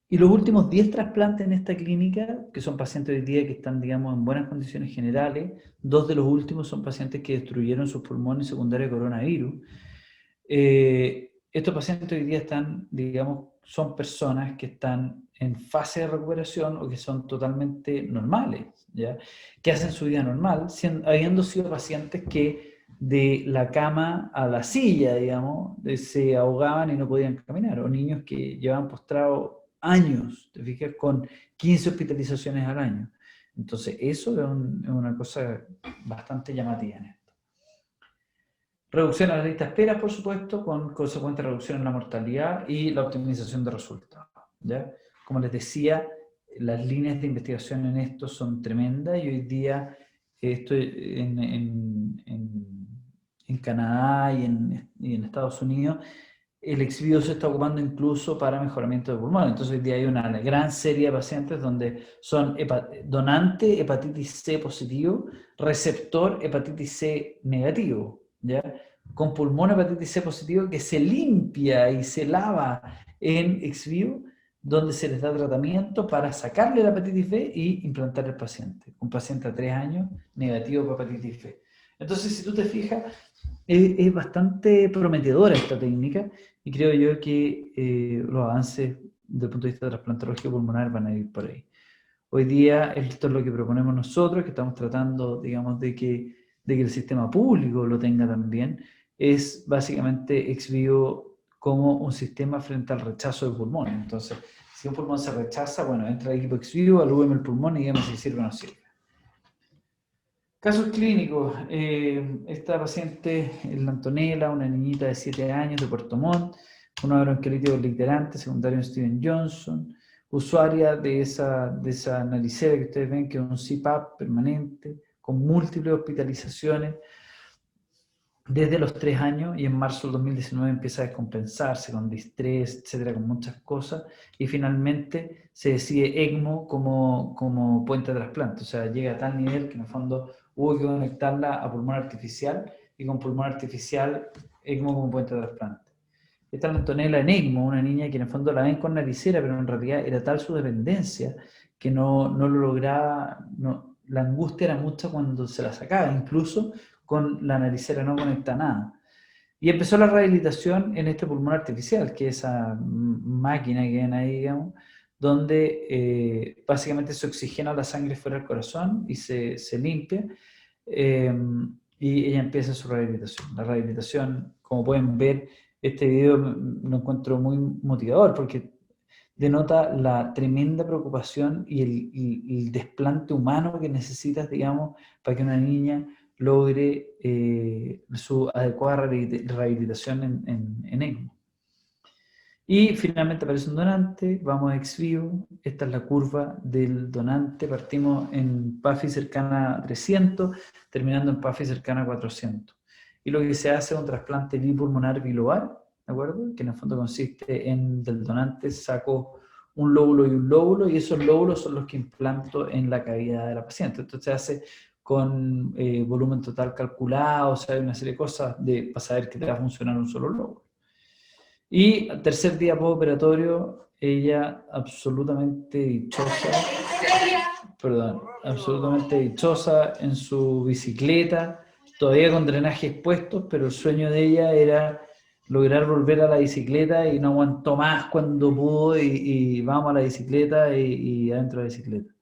Y los últimos 10 trasplantes en esta clínica, que son pacientes hoy día que están, digamos, en buenas condiciones generales, 2 de los últimos son pacientes que destruyeron sus pulmones secundarios de coronavirus. Estos pacientes hoy día están, digamos, son personas que están en fase de recuperación o que son totalmente normales, ¿ya? Que hacen su vida normal, habiendo sido pacientes que de la cama a la silla, digamos, se ahogaban y no podían caminar, o niños que llevaban postrados años, te fijas, con 15 hospitalizaciones al año. Entonces, eso es una cosa bastante llamativa en esto. Reducción a la lista de espera, por supuesto, con consecuente reducción en la mortalidad y la optimización de resultados, ¿ya? Como les decía, las líneas de investigación en esto son tremendas y hoy día esto en Canadá y en Estados Unidos, el ex vivo se está ocupando incluso para mejoramiento de pulmón. Entonces hoy día hay una gran serie de pacientes donde son donante hepatitis C positivo, receptor hepatitis C negativo, ¿ya? Con pulmón hepatitis C positivo que se limpia y se lava en ex vivo, donde se les da tratamiento para sacarle la hepatitis B y implantar el paciente. Un paciente a 3 años negativo para hepatitis B. Entonces, si tú te fijas, es bastante prometedora esta técnica y creo yo que los avances desde el punto de vista trasplantológico pulmonar van a ir por ahí. Hoy día esto es lo que proponemos nosotros, que estamos tratando, digamos, de que el sistema público lo tenga también, es básicamente ex vivo como un sistema frente al rechazo de pulmón. Entonces, si un pulmón se rechaza, bueno, entra el equipo ex vivo, alúbeme el pulmón y dígame si sirve o no sirve. Casos clínicos. Esta paciente es la Antonella, una niñita de 7 años de Puerto Montt, una bronquiolitis obliterante, secundario en Steven Johnson, usuaria de esa naricera que ustedes ven, que es un CPAP permanente, con múltiples hospitalizaciones desde los 3 años, y en marzo del 2019 empieza a descompensarse con distrés, etcétera, con muchas cosas, y finalmente se decide ECMO como puente de trasplante. O sea, llega a tal nivel que en el fondo hubo que conectarla a pulmón artificial, y con pulmón artificial ECMO como puente de trasplante. Esta es la Antonella en ECMO, una niña que en el fondo la ven con naricera, pero en realidad era tal su dependencia que no lo lograba, la angustia era mucha cuando se la sacaba, incluso con la naricera no conecta nada. Y empezó la rehabilitación en este pulmón artificial, que es esa máquina que ven ahí, digamos, donde básicamente se oxigena la sangre fuera del corazón y se limpia, y ella empieza su rehabilitación. La rehabilitación, como pueden ver, este video lo encuentro muy motivador porque denota la tremenda preocupación y el desplante humano que necesitas, digamos, para que una niña logre su adecuada rehabilitación en ECMO. Y finalmente aparece un donante, vamos a ex vivo, esta es la curva del donante, partimos en PAFI cercana a 300, terminando en PAFI cercana a 400. Y lo que se hace es un trasplante bipulmonar bilobar, ¿de acuerdo? Que en el fondo consiste en, del donante saco un lóbulo y un lóbulo, y esos lóbulos son los que implanto en la cavidad de la paciente. Entonces se hace con volumen total calculado, o sea, hay una serie de cosas para saber que te va a funcionar un solo lóbulo. Y al tercer día postoperatorio, ella absolutamente dichosa, absolutamente dichosa en su bicicleta, todavía con drenajes puestos, pero el sueño de ella era lograr volver a la bicicleta y no aguantó más cuando pudo y vamos a la bicicleta y adentro de la bicicleta.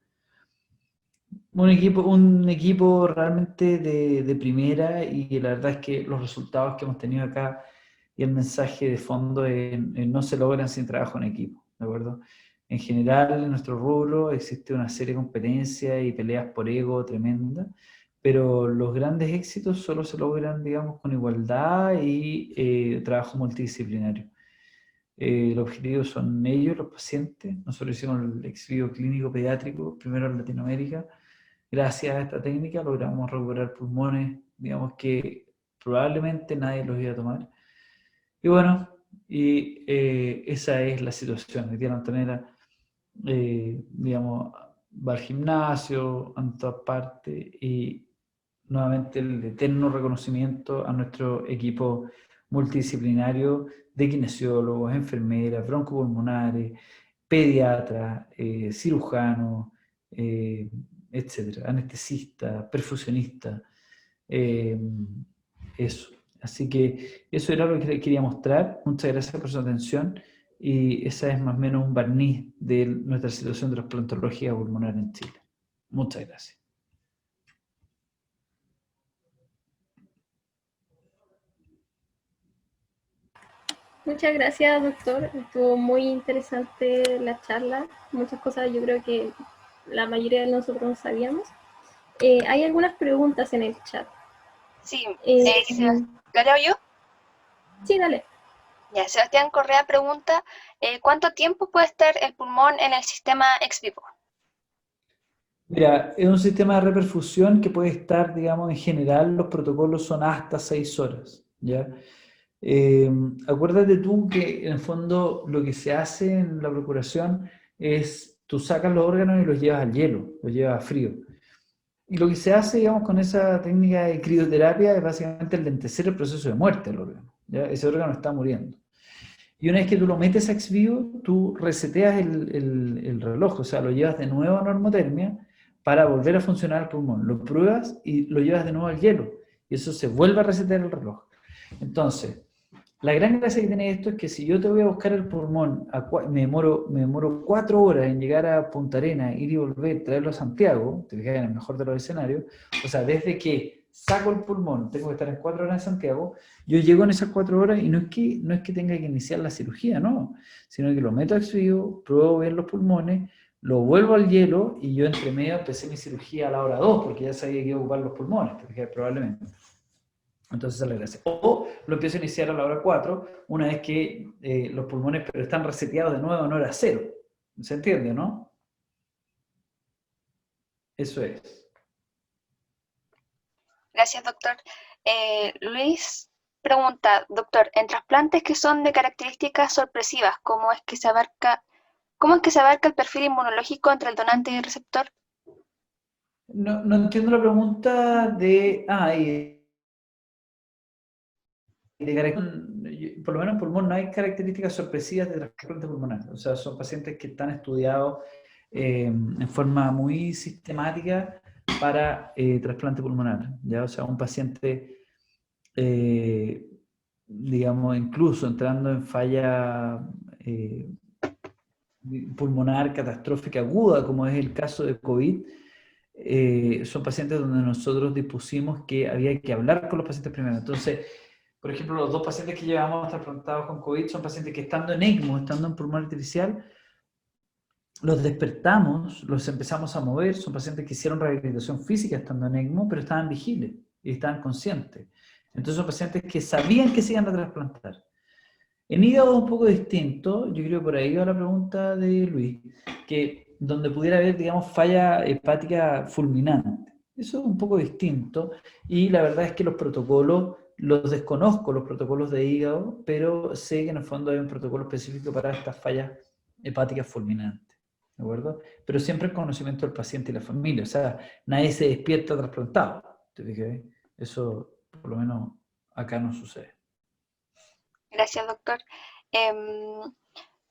Un equipo realmente de primera, y la verdad es que los resultados que hemos tenido acá y el mensaje de fondo no se logran sin trabajo en equipo, ¿de acuerdo? En general, en nuestro rubro existe una serie de competencias y peleas por ego tremenda, pero los grandes éxitos solo se logran, digamos, con igualdad y trabajo multidisciplinario. El objetivo son ellos, los pacientes. Nosotros hicimos el ex vivo clínico pediátrico, primero en Latinoamérica. Gracias a esta técnica logramos recuperar pulmones, digamos, que probablemente nadie los iba a tomar. Y bueno, esa es la situación. Hoy día la Antonella, digamos, va al gimnasio, en todas partes, y nuevamente el eterno reconocimiento a nuestro equipo multidisciplinario de kinesiólogos, enfermeras, broncopulmonares, pediatras, cirujanos, etcétera, anestesistas, perfusionistas, eso. Así que eso era lo que quería mostrar. Muchas gracias por su atención y esa es más o menos un barniz de nuestra situación de trasplantología pulmonar en Chile. Muchas gracias. Muchas gracias, doctor. Estuvo muy interesante la charla. Muchas cosas yo creo que la mayoría de nosotros no sabíamos. Hay algunas preguntas en el chat. Sí, Sí, ¿la leo yo? Sí, dale. Ya, Sebastián Correa pregunta, ¿cuánto tiempo puede estar el pulmón en el sistema ex vivo? Mira, es un sistema de reperfusión que puede estar, digamos, en general los protocolos son hasta 6 horas, ¿ya? Acuérdate tú que en el fondo lo que se hace en la procuración es tú sacas los órganos y los llevas al hielo, los llevas a frío. Y lo que se hace, digamos, con esa técnica de crioterapia es básicamente lentecer el proceso de muerte del órgano, ¿ya? Ese órgano está muriendo. Y una vez que tú lo metes a ex vivo, tú reseteas el reloj, o sea, lo llevas de nuevo a normotermia para volver a funcionar el pulmón. Lo pruebas y lo llevas de nuevo al hielo. Y eso se vuelve a resetear el reloj. Entonces, la gran gracia que tiene esto es que si yo te voy a buscar el pulmón, me demoro 4 horas en llegar a Punta Arenas, ir y volver, traerlo a Santiago, te fijas en el mejor de los escenarios, o sea, desde que saco el pulmón, tengo que estar en 4 horas en Santiago, yo llego en esas 4 horas y no es que tenga que iniciar la cirugía, no, sino que lo meto a ex vivo, pruebo bien los pulmones, lo vuelvo al hielo y yo entre medio empecé mi cirugía a la hora 2 porque ya sabía que iba a ocupar los pulmones, te fijas, probablemente. Entonces esa es la gracia. O lo empiezo a iniciar a la hora 4, una vez que los pulmones pero están reseteados de nuevo en hora 0. ¿Se entiende, no? Eso es. Gracias, doctor. Luis pregunta, doctor, en trasplantes que son de características sorpresivas, ¿cómo es que se abarca el perfil inmunológico entre el donante y el receptor? No entiendo la pregunta de... por lo menos en pulmón no hay características sorpresivas de trasplante pulmonar. O sea, son pacientes que están estudiados en forma muy sistemática para trasplante pulmonar. ¿Ya? O sea, un paciente, digamos, incluso entrando en falla pulmonar catastrófica aguda, como es el caso de COVID, son pacientes donde nosotros dispusimos que había que hablar con los pacientes primero. Entonces, por ejemplo, los 2 pacientes que llevamos trasplantados con COVID son pacientes que estando en ECMO, estando en pulmón artificial, los despertamos, los empezamos a mover, son pacientes que hicieron rehabilitación física estando en ECMO, pero estaban vigiles y estaban conscientes. Entonces son pacientes que sabían que se iban a trasplantar. En hígado es un poco distinto, yo creo que por ahí va la pregunta de Luis, que donde pudiera haber, digamos, falla hepática fulminante. Eso es un poco distinto y la verdad es que los protocolos, los desconozco, los protocolos de hígado, pero sé que en el fondo hay un protocolo específico para estas fallas hepáticas fulminantes, ¿de acuerdo? Pero siempre en conocimiento del paciente y la familia, o sea, nadie se despierta trasplantado, ¿te fijas? Eso por lo menos acá no sucede. Gracias, doctor.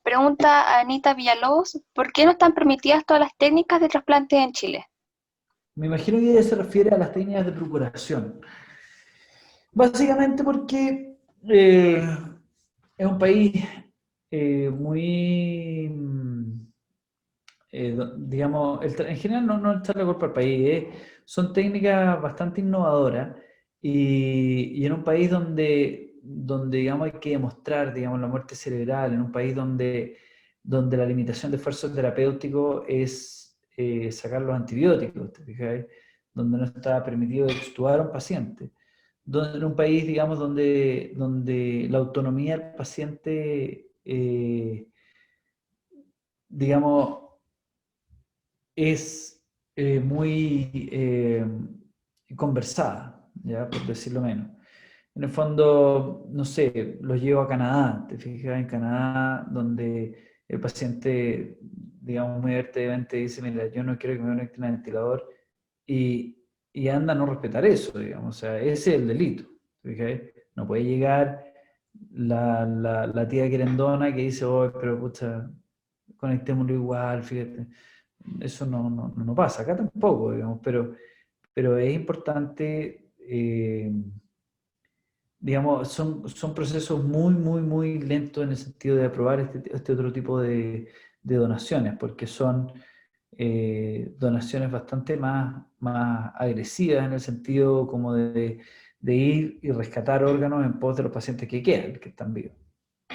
Pregunta a Anita Villalobos, ¿por qué no están permitidas todas las técnicas de trasplante en Chile? Me imagino que ella se refiere a las técnicas de procuración. Básicamente porque es un país muy, digamos, en general no echarle culpa al país, son técnicas bastante innovadoras y en un país donde, digamos, hay que demostrar, digamos, la muerte cerebral, en un país donde la limitación de esfuerzo terapéutico es sacar los antibióticos, ¿te fijas? Donde no está permitido extubar a un paciente, donde en un país, digamos, donde la autonomía del paciente, digamos, es muy conversada, ¿ya? Por decirlo menos. En el fondo, no sé, los llevo a Canadá, te fijas, en Canadá, donde el paciente, digamos, muy abiertamente dice, mira, yo no quiero que me conecten al ventilador, y, y anda a no respetar eso, digamos, o sea, ese es el delito, ¿te fijas? No puede llegar la tía querendona que dice, oh, pero pucha, conectémoslo igual, fíjate. Eso no pasa, acá tampoco, digamos, pero es importante, digamos, son procesos muy lentos en el sentido de aprobar este otro tipo de donaciones, porque son donaciones bastante más agresivas en el sentido como de ir y rescatar órganos en pos de los pacientes que quedan, que están vivos.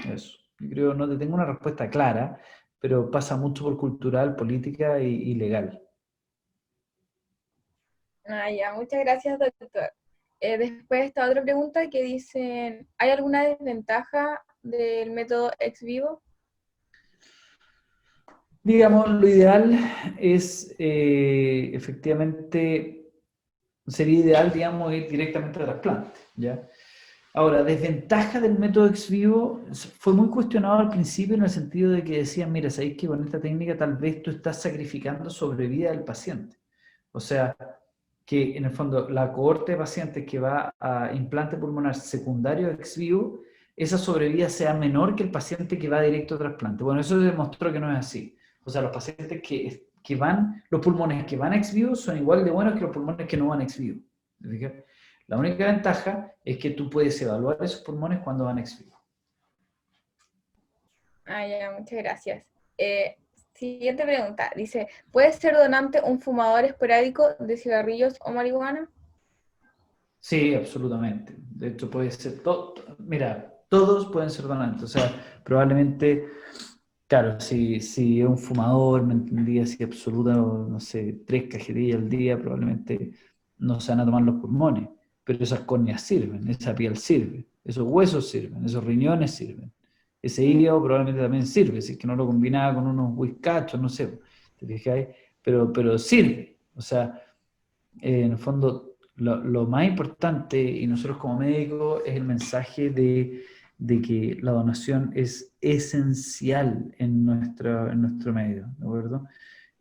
Eso. Yo creo, no te tengo una respuesta clara, pero pasa mucho por cultural, política y legal. Ah, ya, muchas gracias, doctor. Después esta otra pregunta que dicen, ¿hay alguna desventaja del método ex vivo? Digamos, lo ideal es, efectivamente, sería ideal, digamos, ir directamente a trasplante, ¿ya? Ahora, desventaja del método ex vivo fue muy cuestionado al principio en el sentido de que decían, mira, sabéis que con esta técnica tal vez tú estás sacrificando sobrevida del paciente. O sea, que en el fondo la cohorte de pacientes que va a implante pulmonar secundario ex vivo, esa sobrevida sea menor que el paciente que va directo a trasplante. Bueno, eso demostró que no es así. O sea, los pacientes que van, los pulmones que van ex vivo son igual de buenos que los pulmones que no van ex vivo. La única ventaja es que tú puedes evaluar esos pulmones cuando van ex vivo. Ah, ya, muchas gracias. Siguiente pregunta. Dice, ¿puede ser donante un fumador esporádico de cigarrillos o marihuana? Sí, absolutamente. De hecho, puede ser todo. Mira, todos pueden ser donantes. O sea, probablemente, claro, si es un fumador, me entendía, si absoluta, no sé, 3 cajetillas al día, probablemente no se van a tomar los pulmones. Pero esas córneas sirven, esa piel sirve, esos huesos sirven, esos riñones sirven. Ese hígado probablemente también sirve, si es que no lo combinaba con unos whiskachos, no sé, ¿te fijáis? Pero sirve. O sea, en el fondo, lo más importante, y nosotros como médicos, es el mensaje de que la donación es esencial en nuestro medio, ¿de acuerdo?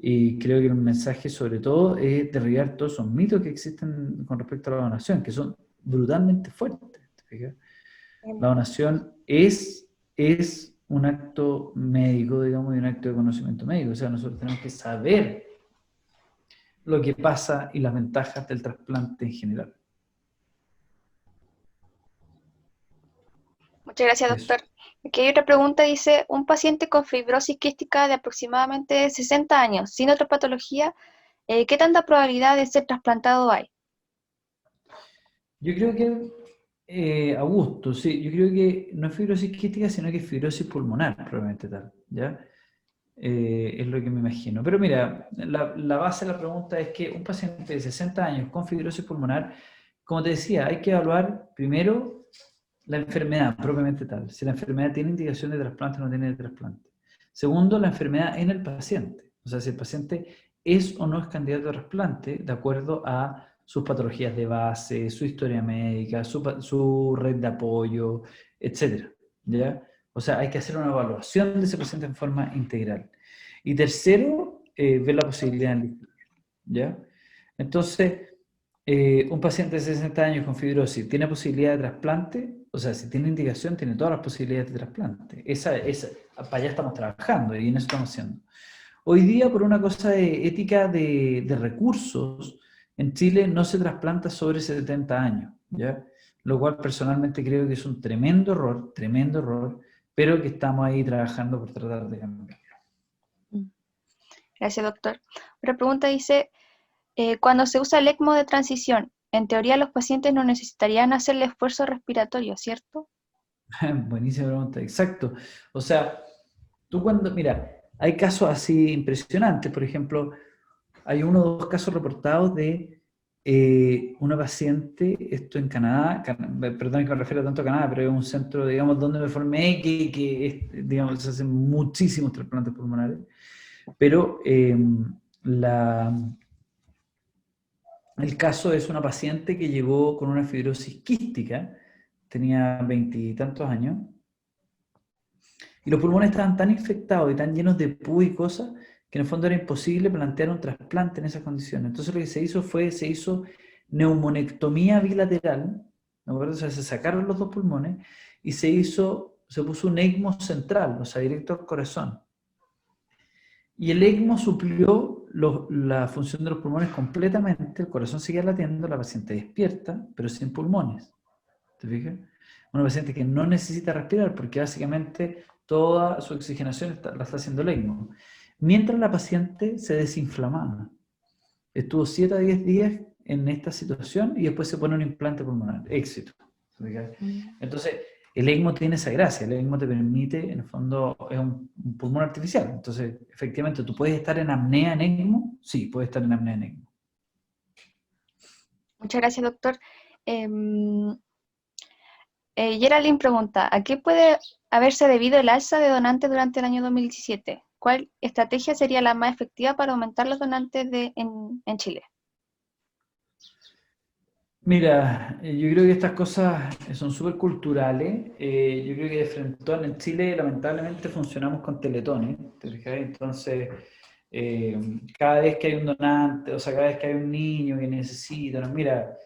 Y creo que el mensaje sobre todo es derribar todos esos mitos que existen con respecto a la donación, que son brutalmente fuertes. ¿Te fijas? La donación es un acto médico, digamos, y un acto de conocimiento médico. O sea, nosotros tenemos que saber lo que pasa y las ventajas del trasplante en general. Muchas gracias, Eso. doctor. Aquí hay otra pregunta, dice, un paciente con fibrosis quística de aproximadamente 60 años, sin otra patología, ¿qué tanta probabilidad de ser trasplantado hay? Yo creo que, Augusto, sí, yo creo que no es fibrosis quística, sino que es fibrosis pulmonar, probablemente tal, ¿ya? Es lo que me imagino. Pero mira, la base de la pregunta es que un paciente de 60 años con fibrosis pulmonar, como te decía, hay que evaluar primero la enfermedad propiamente tal, si la enfermedad tiene indicación de trasplante o no tiene de trasplante. Segundo, la enfermedad en el paciente, o sea, si el paciente es o no es candidato a trasplante de acuerdo a sus patologías de base, su historia médica, su red de apoyo, etc. ¿Ya? O sea, hay que hacer una evaluación de ese paciente en forma integral. Y tercero, ver la posibilidad de liquidez, ¿ya? Entonces, un paciente de 60 años con fibrosis tiene posibilidad de trasplante, o sea, si tiene indicación, tiene todas las posibilidades de trasplante. Para allá estamos trabajando y en eso estamos haciendo. Hoy día, por una cosa de ética de recursos, en Chile no se trasplanta sobre 70 años, ¿ya? Lo cual personalmente creo que es un tremendo error, pero que estamos ahí trabajando por tratar de cambiarlo. Gracias, doctor. Otra pregunta dice, cuando se usa el ECMO de transición, en teoría los pacientes no necesitarían hacer el esfuerzo respiratorio, ¿cierto? Buenísima pregunta, exacto. O sea, mira, hay casos así impresionantes, por ejemplo, hay 1 o 2 casos reportados de una paciente, esto en Canadá, perdón que me refiero tanto a Canadá, pero es un centro, digamos, donde me formé, digamos, se hacen muchísimos trasplantes pulmonares, pero el caso es una paciente que llegó con una fibrosis quística, tenía 20 y tantos años, y los pulmones estaban tan infectados y tan llenos de pus y cosas que en el fondo era imposible plantear un trasplante en esas condiciones. Entonces lo que se hizo neumonectomía bilateral, ¿de acuerdo? O sea, se sacaron los 2 pulmones y se puso un ECMO central, o sea, directo al corazón. Y el ECMO suplió la función de los pulmones completamente, el corazón seguía latiendo, la paciente despierta, pero sin pulmones. ¿Te fijas? Una paciente que no necesita respirar porque básicamente toda su oxigenación la está haciendo el ECMO. Mientras la paciente se desinflamaba. Estuvo 7 a 10 días en esta situación y después se pone un implante pulmonar. Éxito. ¿Te fijas? Entonces, el ECMO tiene esa gracia. El ECMO te permite, en el fondo, es un pulmón artificial. Entonces, efectivamente, ¿tú puedes estar en apnea en ECMO? Sí, puedes estar en apnea en ECMO. Muchas gracias, doctor. Geraldine pregunta, ¿a qué puede haberse debido el alza de donantes durante el año 2017? ¿Cuál estrategia sería la más efectiva para aumentar los donantes en Chile? Mira, yo creo que estas cosas son súper culturales. Yo creo que de frente en Chile lamentablemente funcionamos con teletones, ¿te fijas? Entonces, cada vez que hay un donante, o sea, cada vez que hay un niño que necesita, ¿no? Mira,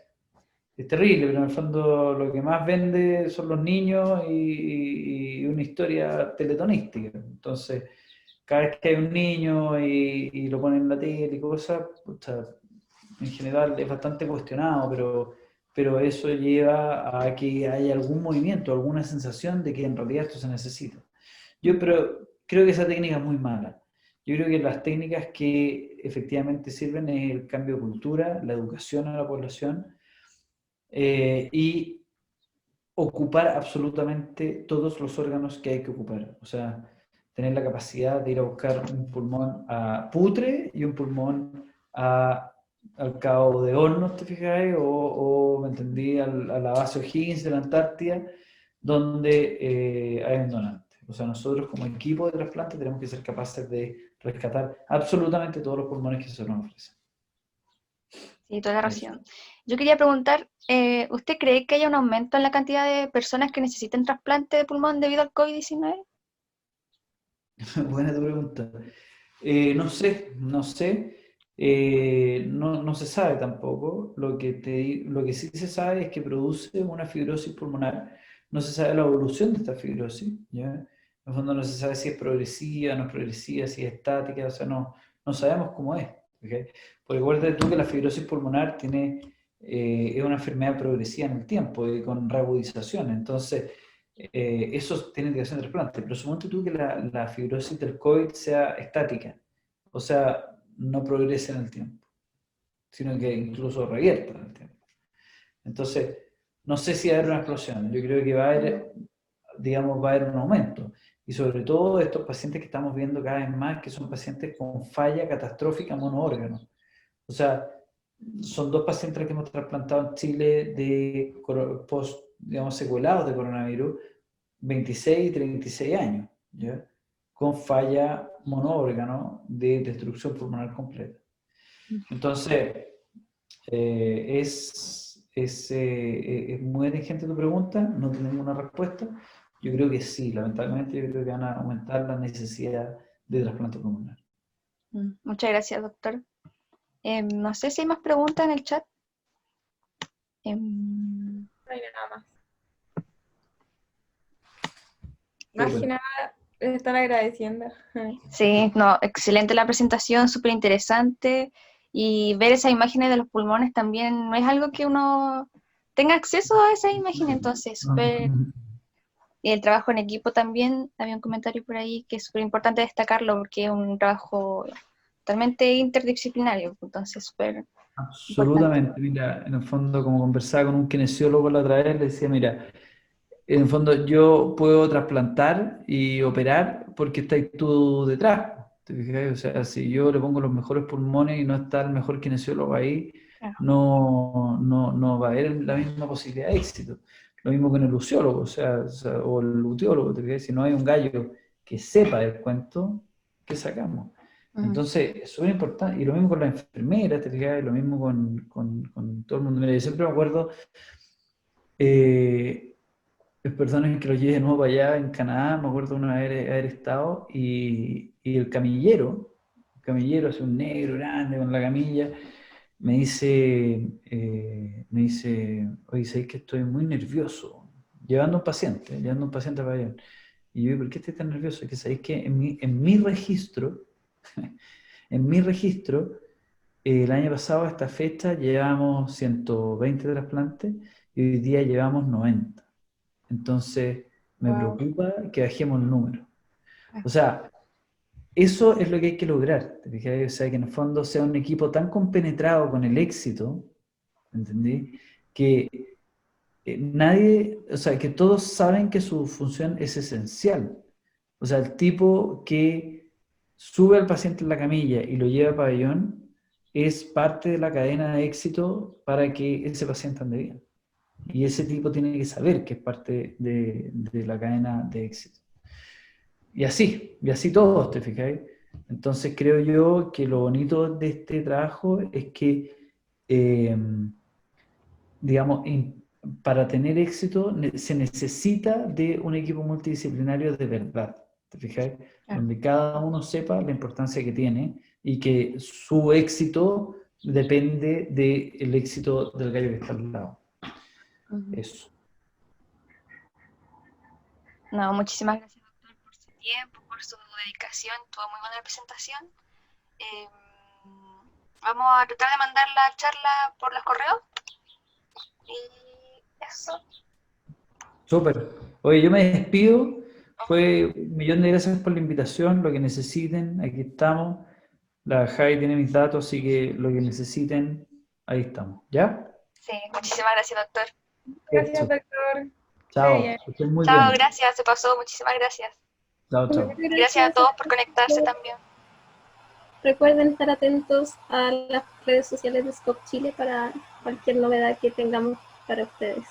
es terrible, pero en el fondo lo que más vende son los niños y una historia teletonística. Entonces, cada vez que hay un niño y lo ponen en la tele y cosas, pucha, en general es bastante cuestionado, pero eso lleva a que haya algún movimiento, alguna sensación de que en realidad esto se necesita. Pero creo que esa técnica es muy mala. Yo creo que las técnicas que efectivamente sirven es el cambio de cultura, la educación a la población, y ocupar absolutamente todos los órganos que hay que ocupar. O sea, tener la capacidad de ir a buscar un pulmón a Putre y un pulmón al Cabo de Hornos, ¿te fijáis? Me entendí, a la base O'Higgins de la Antártida, donde hay un donante. O sea, nosotros como equipo de trasplante tenemos que ser capaces de rescatar absolutamente todos los pulmones que se nos ofrecen. Sí, toda la razón. Yo quería preguntar, ¿usted cree que haya un aumento en la cantidad de personas que necesiten trasplante de pulmón debido al COVID-19? Buena tu pregunta. No sé, no se sabe tampoco. Lo que sí se sabe es que produce una fibrosis pulmonar. No se sabe la evolución de esta fibrosis, ¿ya? En el fondo no se sabe si es progresiva, no es progresiva, si es estática, o sea, no sabemos cómo es. ¿Okay? Porque acuérdate tú que la fibrosis pulmonar es una enfermedad progresiva en el tiempo y con reagudización. Entonces, eso tiene indicación de trasplante, pero suponte tú que la fibrosis del COVID sea estática, o sea, no progrese en el tiempo, sino que incluso revierta en el tiempo. Entonces, no sé si va a haber una explosión, yo creo que va a haber, digamos, va a haber un aumento. Y sobre todo estos pacientes que estamos viendo cada vez más, que son pacientes con falla catastrófica monoórgano. O sea, son 2 pacientes que hemos trasplantado en Chile de post, digamos, secuelados de coronavirus, 26 y 36 años, ¿ya? Con falla monoórgano de destrucción pulmonar completa. Entonces, es muy inteligente tu pregunta, no tenemos una respuesta. Yo creo que sí, lamentablemente yo creo que van a aumentar la necesidad de trasplante pulmonar. Muchas gracias, doctor. No sé si hay más preguntas en el chat. No hay nada más. Más que nada, les están agradeciendo. Sí, no, excelente la presentación, súper interesante. Y ver esas imágenes de los pulmones también no es algo que uno tenga acceso a esas imágenes, entonces súper. Y el trabajo en equipo también, había un comentario por ahí que es súper importante destacarlo porque es un trabajo totalmente interdisciplinario, entonces súper Absolutamente, mira, en el fondo, como conversaba con un kinesiólogo la otra vez, le decía, mira, en el fondo yo puedo trasplantar y operar porque estás tú detrás. ¿Te fijas? O sea, si yo le pongo los mejores pulmones y no está el mejor kinesiólogo ahí, claro. no va a haber la misma posibilidad de éxito. Lo mismo con el luciólogo, o el luteólogo, ¿te fijas? Si no hay un gallo que sepa el cuento, ¿qué sacamos? Entonces, es súper importante. Y lo mismo con la enfermera, ¿te fijas? Y lo mismo con todo el mundo. Mira, yo siempre me acuerdo, personas que lo llevé de nuevo para allá en Canadá, me acuerdo una vez haber estado, y el camillero es un negro grande con la camilla, me dice, oye, sabes que estoy muy nervioso, llevando un paciente al pabellón. Y yo, ¿por qué estoy tan nervioso? Es que sabéis que en mi registro, en mi registro, el año pasado a esta fecha llevamos 120 trasplantes y hoy día llevamos 90. Entonces, me Wow. preocupa que bajemos el número. O sea, eso es lo que hay que lograr, ¿te fijas? O sea, que en el fondo sea un equipo tan compenetrado con el éxito, ¿entendí? Que nadie, o sea, que todos saben que su función es esencial. O sea, el tipo que sube al paciente en la camilla y lo lleva al pabellón es parte de la cadena de éxito para que ese paciente ande bien. Y ese tipo tiene que saber que es parte de la cadena de éxito. Y así todos, ¿te fijáis? Entonces creo yo que lo bonito de este trabajo es que, digamos, para tener éxito se necesita de un equipo multidisciplinario de verdad, ¿te fijáis? Claro. Donde cada uno sepa la importancia que tiene y que su éxito depende del éxito del gallo que está al lado. Ujú. Eso. No, muchísimas gracias, doctor, por su tiempo, por su dedicación. Tuvo muy buena presentación. Eh, Vamos a tratar de mandar la charla por los correos. Y eso. Súper. Oye, yo me despido. Fue un millón de gracias por la invitación. Lo que necesiten, aquí estamos. La Javi tiene mis datos, así que lo que necesiten, ahí estamos. ¿Ya? Sí, muchísimas gracias, doctor. Gracias, Perfecto. doctor. Esté Chao. bien. Que estén muy Chao, bien. gracias, se pasó, muchísimas gracias. Chao, chao. Muchas Y gracias a gracias. todos por conectarse también. Recuerden estar atentos a las redes sociales de Scope Chile para cualquier novedad que tengamos para ustedes.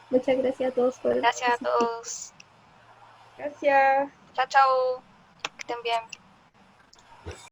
Muchas gracias a todos por Gracias a asistir. todos. Gracias. Chao, chao. Que estén bien.